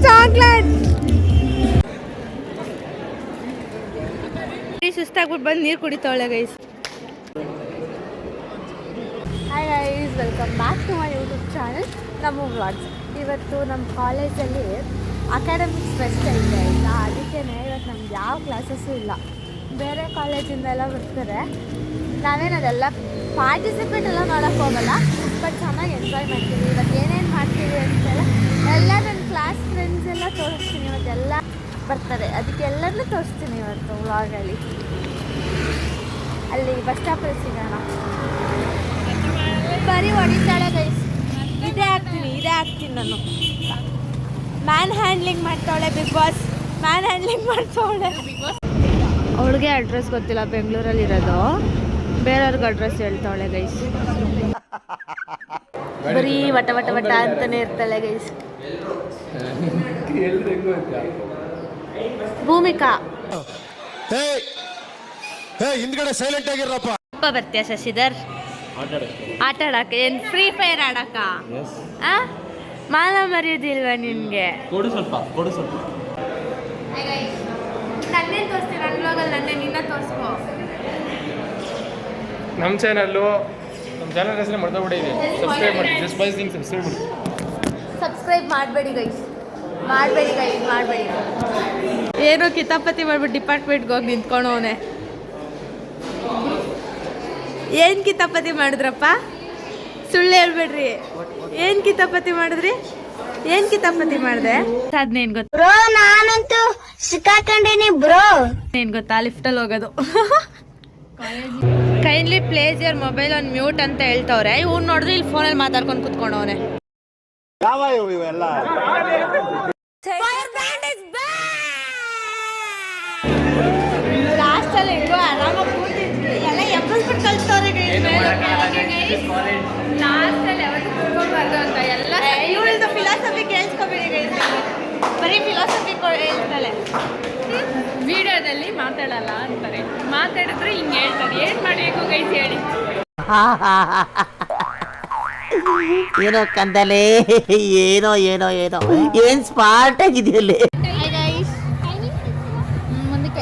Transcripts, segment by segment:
Chocolate. ಸುಸ್ತಾಗ್ಬಿಟ್ಟು ಬಂದು ನೀರು ಕುಡಿತಾವಳೆ guys. Hi guys, welcome back to my YouTube channel ನಮ್ಮ ವ್ಲಾಗ್ಸ್. ಇವತ್ತು ನಮ್ಮ ಕಾಲೇಜಲ್ಲಿ ಅಕಾಡೆಮಿಕ್ಸ್ ಫೆಸ್ಟ್ ಐತೆ ಆಯಿತಾ, ಅದಕ್ಕೇ ಇವತ್ತು ನಮ್ಗೆ ಯಾವ ಕ್ಲಾಸಸ್ಸು ಇಲ್ಲ. ಬೇರೆ ಕಾಲೇಜಿಂದೆಲ್ಲ ಬರ್ತಾರೆ. ನಾವೇನದೆಲ್ಲ ಪಾರ್ಟಿಸಿಪೇಟ್ ಎಲ್ಲ ಮಾಡೋಕ್ಕೆ ಹೋಗಲ್ಲ, ಬಟ್ ಚೆನ್ನಾಗಿ ಎಂಜಾಯ್ ಮಾಡ್ತೀವಿ. ಇವತ್ತು ಏನೇನು ಮಾಡ್ತೀವಿ ಅಂತೆಲ್ಲ ಎಲ್ಲ ನನ್ನ ಕ್ಲಾಸ್ ಫ್ರೆಂಡ್ಸ್ ಎಲ್ಲ ತೋರಿಸ್ತೀನಿ. ಇವತ್ತೆಲ್ಲ ಬರ್ತಾರೆ, ಅದಕ್ಕೆಲ್ಲನೂ ತೋರಿಸ್ತೀನಿ ಇವತ್ತು ವ್ಲಾಗಲ್ಲಿ. ಅಲ್ಲಿ ಬಸ್ ಸ್ಟಾಪಲ್ಲಿ ಸಿಗೋಣ. ಬರೀ ಹೊಡಿತಾಳೆ ಗೈಸ್. ಇದೇ ಆಗ್ತೀನಿ ನಾನು. ಮ್ಯಾನ್ ಹ್ಯಾಂಡ್ಲಿಂಗ್ ಮಾಡ್ತಾವಳೆ ಬಿಗ್ ಬಾಸ್. ಮ್ಯಾನ್ ಹ್ಯಾಂಡ್ಲಿಂಗ್ ಮಾಡ್ತಾವಳೆ. ಅವಳಿಗೆ ಅಡ್ರೆಸ್ ಗೊತ್ತಿಲ್ಲ, ಬೆಂಗಳೂರಲ್ಲಿರೋದು. ಬೇರೆಯವ್ರಿಗೆ ಅಡ್ರೆಸ್ ಹೇಳ್ತಾವಳೆ ಗೈಸ್. ಬರೀ ವಟ ವಟ ವಟ ಅಂತಾನೆ ಇರ್ತಾಳೆ ಗೈಸ್. ಭೂಮಿಕಾ ಹಿಂದ್ಗಡೆ ಸೈಲೆಂಟ್ ಆಗಿರಪ್ಪ. ಬರ್ತೀಯ ಶಶಿಧರ್? ಆಟ ಆಡಕ? ಏನು ಫ್ರೀ ಫೈರ್ ಆಡಕ? ಮಾಲ ಮರೆಯೋದಿಲ್ವಾ ನಿನ್ಗೆ? ಕೊಡು ಸ್ವಲ್ಪ. ನನ್ನೇ ತೋರಿಸ್ತೀನಿ, ನನ್ನ ಬ್ಲಾಗಲ್ಲಿ ನನ್ನೇ ನಿನ್ನ ತೋರಿಸ್ಕೋ. ನಮ್ಮ ಚಾನಲ್ ಹೆಸರು ಮರ್ತೋಗ್ಬಿಟ್ಟಿದೆ. ಸಬ್ಸ್ಕ್ರೈಬ್ ಮಾಡಿ, ಜಸ್ಟ್ ಬೈ ಥಿಂಗ್ ಸಬ್ಸ್ಕ್ರೈಬ್ ಮಾಡಿ. ಸಬ್ಸ್ಕ್ರೈಬ್ ಮಾಡಬೇಡಿ ಗೈಸ್. ಏನೋ ಕಿತಾಪತಿ ಮಾಡ್ಬಿಟ್ಟು ಡಿಪಾರ್ಟ್ಮೆಂಟ್ಗೆ ಹೋಗಿ ನಿಂತ್ಕೊಂಡವನೆ. ಏನು ಕಿತಾಪತಿ ಮಾಡಿದ್ರಪ್ಪ? ಸುಳ್ಳು ಹೇಳ್ಬೇಡ್ರಿ. ಏನು ಕಿತಾಪತಿ ಮಾಡಿದ್ರಿ? ಏನು ಕಿತಾಪತಿ ಮಾಡಿದೆ? ಅದ್ನೇನು ಗೊತ್ತ ಬ್ರೋ, ನಾನಂತೂ ಸಿಕ್ಕಾಕೊಂಡೇನಿ ಬ್ರೋ. ಏನು ಗೊತ್ತಾ, ಲಿಫ್ಟಲ್ಲಿ ಹೋಗೋದು. Kindly place your mobile on mute ಅಂತ ಹೇಳ್ತವ್ರೆ. ಇವ್ನು ನೋಡಿದ್ರೆ ಇಲ್ಲಿ ಫೋನಲ್ಲಿ ಮಾತಾಡ್ಕೊಂಡು ಕುತ್ಕೊಂಡವನೆ. ಲಾಸ್ಟಲ್ಲಿ ಹೆಂಗೋ ಆರಾಮಾಗಿ ಕೂತಿದ್ವಿ, ಎಲ್ಲ ಎಬ್ಬಸ್ಬಿಟ್ಟು ಕಲ್ತವ್ರೆ. ಲಾಸ್ಟಲ್ಲಿ ಯಾವತ್ತು ಕೂತ್ಕೋಬಾರ್ದು ಅಂತ ಎಲ್ಲ ಇವಳದು ಫಿಲಾಸಫಿ ಕೇಳಿಸ್ಕೊಬೇಡಿ ಗೈಸ್. ಬರೀ ಫಿಲಾಸಫಿ ಹೇಳ್ತಾಳೆ. ವಿಡಿಯೋದಲ್ಲಿ ಮಾತಾಡಲ್ಲ ಅಂತಾರೆ, ಮಾತಾಡಿದ್ರೆ ಹಿಂಗೆ ಹೇಳ್ತಾರೆ. ಏನು ಮಾಡಬೇಕು ಗೈಸ್ ಹೇಳಿ? ಏನೋ ಕಂದಲೆ, ಏನೋ ಏನ್ ಸ್ಮಾರ್ಟ್ ಆಗಿದೆಯಲ್ಲಿ.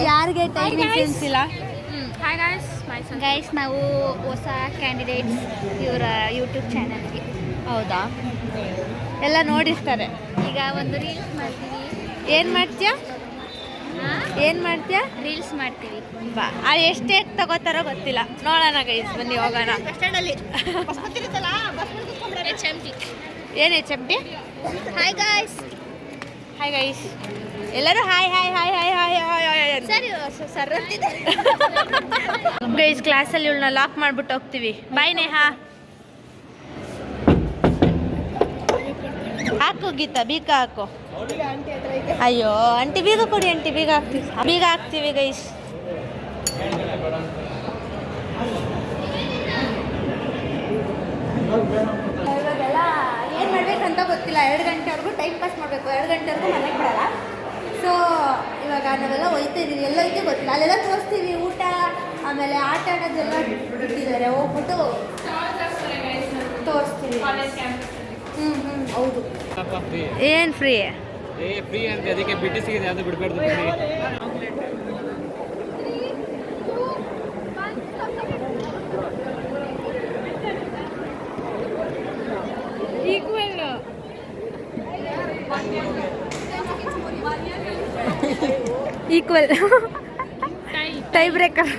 ಯಾರಿಗೆ ಟೈಮಿಂಗ್ ಸೆನ್ಸ್ ಇಲ್ಲ. ಹಾಯ್ ಗೈಸ್, ಗೈಸ್, ನಾವು ಹೊಸ ಕ್ಯಾಂಡಿಡೇಟ್ಸ್ ಇವರ ಯೂಟ್ಯೂಬ್ ಚಾನಲ್ಗೆ. ಹೌದಾ? ಎಲ್ಲ ನೋಡಿರ್ತಾರೆ. ಈಗ ಒಂದು ರೀಲ್ಸ್ ಮಾಡ್ತೀವಿ. ಏನು ಮಾಡ್ತೀಯ? ರೀಲ್ಸ್ ಮಾಡ್ತೀವಿ. ಬಾ. ಎಷ್ಟೇ ತಗೋತಾರೋ ಗೊತ್ತಿಲ್ಲ, ನೋಡೋಣ ಗೈಸ್. ಬನ್ನಿ ಹೋಗೋಣ. ಏನು HMT? Hi guys. ಎಲ್ಲರೂ ಹಾಯ್ ಸರಿ ಸರ್ ಅಂತಿದೆ ಗೈಸ್. ಕ್ಲಾಸಲ್ಲಿ ಇವಳನ್ನ ಲಾಕ್ ಮಾಡ್ಬಿಟ್ಟು ಹೋಗ್ತೀವಿ. ಬಾಯ್ ನೇಹಾ. ಹಾಕು ಗೀತಾ, ಬೀಗ ಹಾಕು. ಅಯ್ಯೋ ಆಂಟಿ ಬೀಗ ಕೊಡಿ. ಆಂಟಿ ಬೀಗ ಹಾಕ್ತೀವಿ ಗೈಸ್. ಇವಾಗೆಲ್ಲ ಏನು ಮಾಡ್ಬೇಕಂತ ಗೊತ್ತಿಲ್ಲ. 2 ಗಂಟೆವರೆಗೂ ಟೈಮ್ ಪಾಸ್ ಮಾಡಬೇಕು. 2 ಗಂಟೆವರೆಗೂ ಮನೆಗೆ ಬಿಡಲ್ಲ. ಸೊ ಇವಾಗ ನಾವೆಲ್ಲ ಹೋಯ್ತಾ ಇದ್ದೀವಿ. ಎಲ್ಲೋಯ್ತು ಗೊತ್ತಿಲ್ಲ. ಅಲ್ಲೆಲ್ಲ ತೋರಿಸ್ತೀವಿ. ಊಟ ಆಮೇಲೆ ಆಟ ಆಡೋದೆಲ್ಲ ಬಿಟ್ಟಿದ್ದಾರೆ. ಹೋಗ್ಬಿಟ್ಟು ತೋರಿಸ್ತೀವಿ. ಹೌದು. ಏನು ಫ್ರೀ ಅಂತ ಅದಕ್ಕೆ ಬಿಟ್ಟು ಸಿಗಿದೆ, ಅದು ಬಿಡಬಾರ್ದು. Equal tie breaker.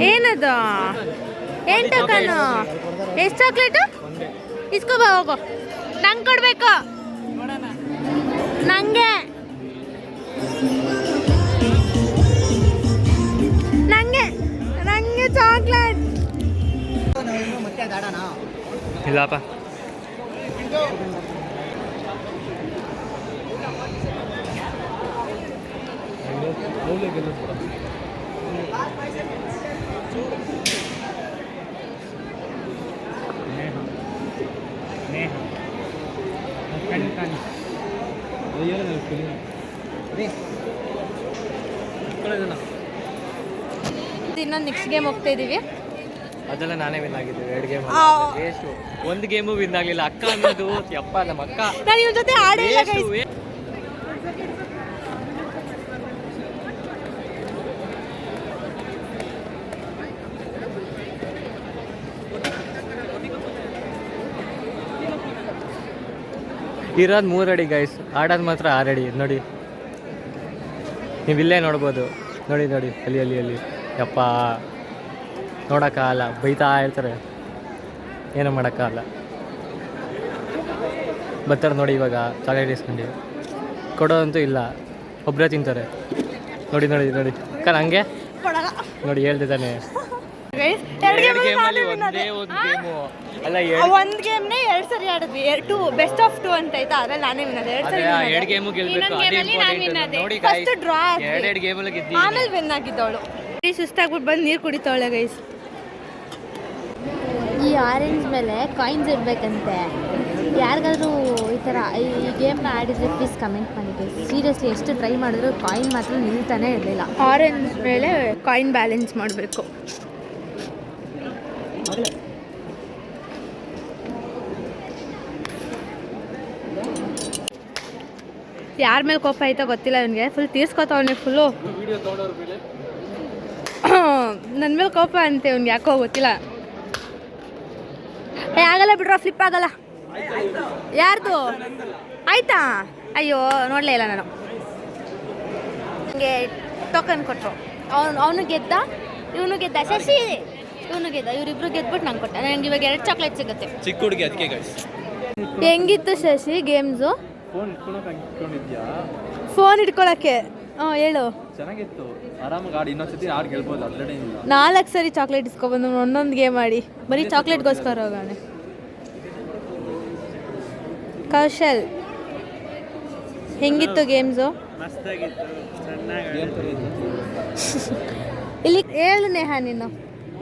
ಏನದು? ಏನು ಟೋಕನು? ಎಷ್ಟು ಚಾಕ್ಲೇಟು? ಇಸ್ಕೊಬಾ ಹೋಗು. ನಂಗೆ ಕೊಡಬೇಕು. ನಂಗೆ ಚಾಕ್ಲೇಟ್. ಇಲ್ಲಪ್ಪ. ಮುಗೀತು, ಇನ್ನೊಂದು ನೆಕ್ಸ್ಟ್ ಗೇಮ್ ಹೋಗ್ತಾ ಇದ್ದೀವಿ. ಅದೆಲ್ಲ ನಾನೇ ವಿನ್ ಆಗಿದ್ದೆ 2 ಗೇಮ್ ವೇಸ್ಟು. 1 ಗೇಮು ವಿನ್ ಆಗಲಿಲ್ಲ. ಅಕ್ಕ ಅನ್ನೋದು ಯಪ್ಪ ನಮ್ಮ ಅಕ್ಕ ನಾನು ಇವ್ರ ಜೊತೆ ಆಡೇ ಇಲ್ಲ ಗೈಸ್. ಇರೋದು 3 ಅಡಿ ಗೈಸ್, ಆಡೋದು ಮಾತ್ರ 6 ಅಡಿ. ನೋಡಿ ನೀವು ಇಲ್ಲೇ ನೋಡ್ಬೋದು. ನೋಡಿ ನೋಡಿ ಅಲ್ಲಿ ಅಲ್ಲಿ ಅಲ್ಲಿ ಯಪ್ಪ ನೋಡೋಕ್ಕಾಗಲ್ಲ, ಬೈತಾ ಇರ್ತಾರೆ, ಏನೂ ಮಾಡೋಕ್ಕಾಗಲ್ಲ. ಬರ್ತಾರೆ ನೋಡಿ ಇವಾಗ ಚಾಕ್ಲೇಟ್ ಇಸ್ಕೊಂಡು, ಕೊಡೋದಂತೂ ಇಲ್ಲ, ಒಬ್ಬರೇ ತಿಂತಾರೆ. ನೋಡಿ ನೋಡಿ ನೋಡಿ ಅಕ್ಕ ಹಂಗೆ ನೋಡಿ ಹೇಳ್ತಿದ್ದಾನೆ. 2 ಗೇಮಲ್ಲಿ ಒಂದೇ ಒಂದು ಗೇಮು ಅಲ್ಲ, ಒಂದು ಗೇಮ್ನೇ 2 ಸರಿ ಆಡಿದ್ವಿ. 2 ಬೆಸ್ಟ್ ಆಫ್ 2 ಅಂತ ಆಯ್ತಾ, ಅದ್ರಲ್ಲಿ ನಾನೇ ವಿನ್ ಆದೆ. 2 ಸರಿ 2 ಗೇಮು ಗೆಲ್ಬೇಕು, ಅದೇ ಇಂಪಾರ್ಟೆಂಟ್. ನೋಡಿ ಫಸ್ಟ್ ಡ್ರಾ 2 ಗೇಮಲ್ಲಿ ಗೆದ್ದಿ, ಆಮೇಲೆ ವಿನ್ ಆಗಿದ್ದವಳು. ಸುಸ್ತಾಗ್ಬಿಟ್ಟು ಬಂದು ನೀರು ಕುಡಿತಾವಳೆ ಗೈಸ್. ಈ ಆರೆಂಜ್ ಮೇಲೆ ಕಾಯಿನ್ಸ್ ಇರಬೇಕಂತೆ. ಯಾರಿಗಾದ್ರೂ ಈ ಥರ ಈ ಗೇಮ್ನ ಆಡಿದರೆ ಪ್ಲೀಸ್ ಕಮೆಂಟ್ ಮಾಡಿ ಗೈಸ್. ಸೀರಿಯಸ್ಲಿ ಎಷ್ಟು ಟ್ರೈ ಮಾಡಿದ್ರು ಕಾಯಿನ್ ಮಾತ್ರ ನಿಲ್ತಾನೆ ಇರಲಿಲ್ಲ. ಆರೆಂಜ್ ಮೇಲೆ ಕಾಯಿನ್ ಬ್ಯಾಲೆನ್ಸ್ ಮಾಡಬೇಕು. ಯಾರ ಮೇಲೆ ಕೋಪ ಆಯ್ತೋ ಗೊತ್ತಿಲ್ಲ ಇವನಿಗೆ. ಫುಲ್ ತೀರ್ಸ್ಕೊತಾವನೆ ಫುಲ್ಲು. ನನ್ನ ಮೇಲೆ ಕೋಪ ಅಂತೆ ಅವ್ನಿಗೆ, ಯಾಕೋ ಗೊತ್ತಿಲ್ಲ. ಆಗಲ್ಲ ಬಿಡ್ರ, ಫ್ಲಿಪ್ ಆಗಲ್ಲ. ಯಾರ್ದು ಆಯ್ತಾ? ಅಯ್ಯೋ ನೋಡಲೇ ಇಲ್ಲ ನಾನು. ನನಗೆ ಟೋಕನ್ ಕೊಟ್ಟರು. ಅವನು ಗೆದ್ದ, ಇವನು ಗೆದ್ದ. ಶಶಿ ಇವನು ಗೆದ್ದ. ಇವರಿಬ್ರು ಗೆದ್ಬಿಟ್ಟು ನಂಗೆ ಕೊಟ್ಟ. ನನಗೆ ಇವಾಗ 2 ಚಾಕ್ಲೇಟ್ ಸಿಗುತ್ತೆ. ಚಿಕ್ಕ ಹುಡುಗಿ ಅದಕ್ಕೆ ಗೈಸ್. ಹೆಂಗಿತ್ತು ಶಶಿ ಗೇಮ್ಸು? ಫೋನ್ ಇಟ್ಕೊಂಡಿದ್ಯಾ? ಫೋನ್ ಇಟ್ಕೊಳಕ್ಕೆ ಹೇಳು. ಚೆನ್ನಾಗಿತ್ತು, ಆರಾಮಾಗಿ ಆಡಿ. ಇನ್ನೊಂದ್ಸತಿ ಆಡಿ ಗೆಲ್ಬೋದು, ಅದರಲ್ಲೇ ಇಲ್ಲ. 4 ಸರಿ ಚಾಕ್ಲೇಟ್ ಇಸ್ಕೊಬಂದು ಒಂದೊಂದು ಗೇಮ್ ಆಡಿ. ಬರೀ ಚಾಕ್ಲೇಟ್ಗೋಸ್ಕರ ಹೋಗೋಣ. ಕೌಶಲ್ ಹೆಂಗಿತ್ತು ಗೇಮ್ಸು? ಇಲ್ಲಿ ಹೇಳು ನೇಹ, ನೀನು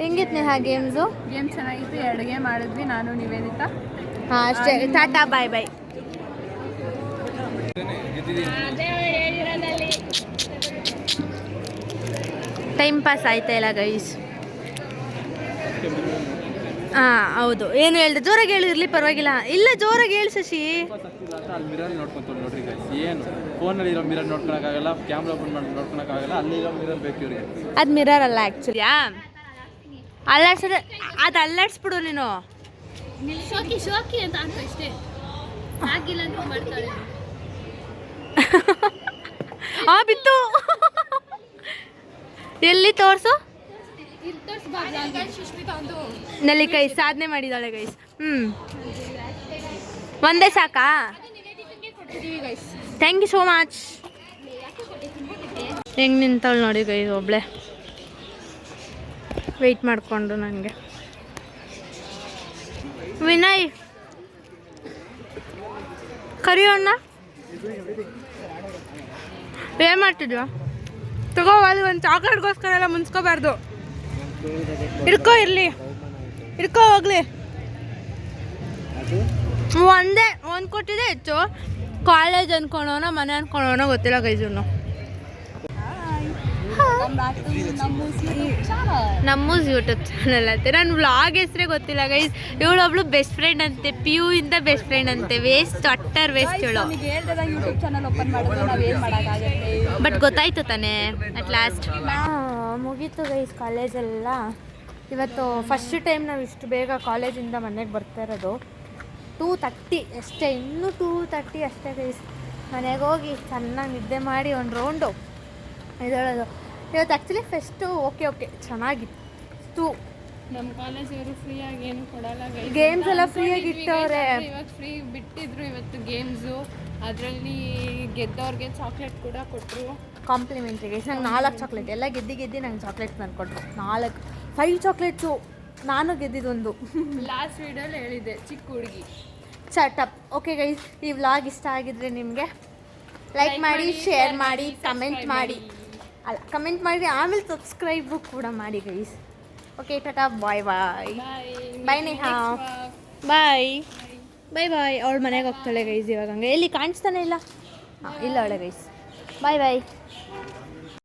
ಹೆಂಗಿತ್ತು ನೇಹ ಗೇಮ್ಸು? ಗೇಮ್ ಚೆನ್ನಾಗಿತ್ತು. 2 ಗೇಮ್ ಆಡಿದ್ವಿ, ನಾನು ನಿವೇದಿತಾ. ಹಾಂ ಅಷ್ಟೇ, ಟಾಟಾ ಬಾಯ್ ಬಾಯ್. ಟೈಮ್ ಪಾಸ್ ಆಯ್ತಾ ಇಲ್ಲ ಗೈಸ್? ಹಾಂ ಹೌದು. ಏನು ಹೇಳ್ದೆ? ಜೋರಾಗಿ ಹೇಳು, ಇರಲಿ ಪರವಾಗಿಲ್ಲ. ಇಲ್ಲ ಜೋರಾಗಿ ಹೇಳು ಶಶಿ. ಅಲ್ಲಿ ಮಿರರ್ ನೋಡ್ಕೊಂತ ನೋಡ್ರಿ ಗೈಸ್. ಏನು ಫೋನಲ್ಲಿ ಇರೋ ಮಿರರ್ ನೋಡ್ಕೊಳಕ್ಕಾಗಲ್ಲ, ಕ್ಯಾಮ್ರಾ ಓಪನ್ ಮಾಡಿ ನೋಡ್ಕೊಳಕ್ಕಾಗಲ್ಲ. ಅಲ್ಲಿರೋ ಮಿರರ್ ಬೇಕು ಇವ್ರಿಗೆ. ಅದು ಮಿರರ್ ಅಲ್ಲ ಆ್ಯಕ್ಚುಲಿ. ಅಲ್ಲಾಡ್ಸಿದ್ರೆ ಅದು ಅಲ್ಲಾಡ್ಸ್ಬಿಡು ನೀನು. ಶೋಕಿ ಶೋಕಿ ಅಂತ ಅಂತ ಅಷ್ಟೇ, ಆಗಿಲ್ಲ ಅಂತ ಮಾಡ್ತಾಳೆ. ಬಿತ್ತು. ಎಲ್ಲಿ ತೋರಿಸು. ನೆಲ್ಲಿಕಾಯಿ ಸಾಧನೆ ಮಾಡಿದಾಳೆ ಗೈಸ್. ಒಂದೇ ಸಾಕಾ? Thank you so much. ಹೆಂಗೆ ನಿಂತವಳು ನೋಡಿ ಗೈಸ್, ಒಬ್ಳೆ ವೆಯ್ಟ್ ಮಾಡಿಕೊಂಡು ನನಗೆ. ವಿನಯ್ ಕರಿಯೋಣ. ಏನು ಮಾಡ್ತಿದ್ಯಾ? ತಗೋ, ಅಲ್ಲಿ ಒಂದು ಚಾಕ್ಲೇಟ್ಗೋಸ್ಕರ ಎಲ್ಲ ಮುನ್ಸ್ಕೋಬಾರ್ದು. ಇರ್ಕೋ, ಇರಲಿ ಇರ್ಕೋ, ಹೋಗ್ಲಿ. ಒಂದೇ ಒಂದು ಕೊಟ್ಟಿದೆ ಹೆಚ್ಚು. ಕಾಲೇಜ್ ಅನ್ಕೊಳೋಣ, ಮನೆ ಅನ್ಕೊಳೋಣ ಗೊತ್ತಿಲ್ಲ ಗೈಸ್. ಇವ್ನು ನಮ್ಮೂಸ್ ಯೂಟ್ಯೂಬ್ ಚಾನಲ್ ಅಂತೆ. ನನ್ನ ವ್ಲಾಗ್ ಹೆಸರೇ ಗೊತ್ತಿಲ್ಲ ಗೈಸ್. ಇವಳೊಬ್ಳು ಬೆಸ್ಟ್ ಫ್ರೆಂಡ್ ಅಂತೆ, PU ಇಂದ ಬೆಸ್ಟ್ ಫ್ರೆಂಡ್ ಅಂತೆ. ವೇಸ್ಟ್, ಅಟ್ಟರ್ ವೇಸ್ಟ್ ಇವಳು. ಯೂಟ್ಯೂಬ್ ಚಾನಲ್ ಓಪನ್ ಮಾಡಿದ್ರೆ ನಾವೇನು ಮಾಡೋಕ್ಕಾಗತ್ತೆ. ಬಟ್ ಗೊತ್ತಾಯ್ತು ತಾನೇ ಅಟ್ ಲಾಸ್ಟ್. ಮುಗೀತು ಗೈಸ್ ಕಾಲೇಜೆಲ್ಲ. ಇವತ್ತು ಫಸ್ಟ್ ಟೈಮ್ ನಾವು ಇಷ್ಟು ಬೇಗ ಕಾಲೇಜಿಂದ ಮನೆಗೆ ಬರ್ತಾ ಇರೋದು. 2:30 ಅಷ್ಟೇ, ಇನ್ನೂ 2:30 ಅಷ್ಟೇ ಗೈಸ್. ಮನೆಗೆ ಹೋಗಿ ಚೆನ್ನಾಗಿ ನಿದ್ದೆ ಮಾಡಿ ಒಂದು ರೌಂಡು ಇದಳೋದು. ಇವತ್ತು ಆ್ಯಕ್ಚುಲಿ ಫೆಸ್ಟು ಓಕೆ ಚೆನ್ನಾಗಿತ್ತು. ನಮ್ಮ ಕಾಲೇಜವರು ಫ್ರೀಯಾಗಿ ಏನು ಕೊಡಲ್ಲ. ಗೇಮ್ಸ್ ಎಲ್ಲ ಫ್ರೀಯಾಗಿ ಇಟ್ಟವ್ರೆ. ಇವಾಗ ಫ್ರೀ ಬಿಟ್ಟಿದ್ರು ಇವತ್ತು ಗೇಮ್ಸು. ಅದರಲ್ಲಿ ಗೆದ್ದವ್ರಿಗೆ ಚಾಕ್ಲೇಟ್ ಕೂಡ ಕೊಟ್ಟರು ಕಾಂಪ್ಲಿಮೆಂಟ್ರಿ ಗೈಸ್. ನಂಗೆ 4 ಚಾಕ್ಲೇಟ್, ಎಲ್ಲ ಗೆದ್ದು ನಂಗೆ ಚಾಕ್ಲೇಟ್ಸ್ ನಾನು ಕೊಟ್ಟರು. 5 ಚಾಕ್ಲೇಟ್ಸು. ನಾನು ಗೆದ್ದಿದ್ದೊಂದು. ಲಾಸ್ಟ್ ವೀಡಿಯೋಲಿ ಹೇಳಿದ್ದೆ, ಚಿಕ್ಕ ಹುಡುಗಿ. ಚಟಪ್. ಓಕೆ ಗೈಸ್, ಈ ವ್ಲಾಗ್ ಇಷ್ಟ ಆಗಿದ್ರೆ ನಿಮಗೆ ಲೈಕ್ ಮಾಡಿ, ಶೇರ್ ಮಾಡಿ, ಕಮೆಂಟ್ ಮಾಡಿ. ಕಮೆಂಟ್ ಮಾಡಿ, ಆಮೇಲೆ ಸಬ್ಸ್ಕ್ರೈಬು ಕೂಡ ಮಾಡಿ ಗೈಸ್. ಓಕೆ ಟಾಟಾ, ಬಾಯ್ ಬಾಯ್. ಬಾಯ್ ನೇಹಾ, ಬಾಯ್ ಬಾಯ್ ಬಾಯ್. ಅವಳು ಮನೆಗೆ ಹೋಗ್ತಾಳೆ ಗೈಸ್ ಇವಾಗ. ಹಂಗೆ ಎಲ್ಲಿ ಕಾಣಿಸ್ತಾನೆ ಇಲ್ಲ. ಇಲ್ಲ ಅವಳೆ ಗೈಸ್. ಬಾಯ್ ಬಾಯ್.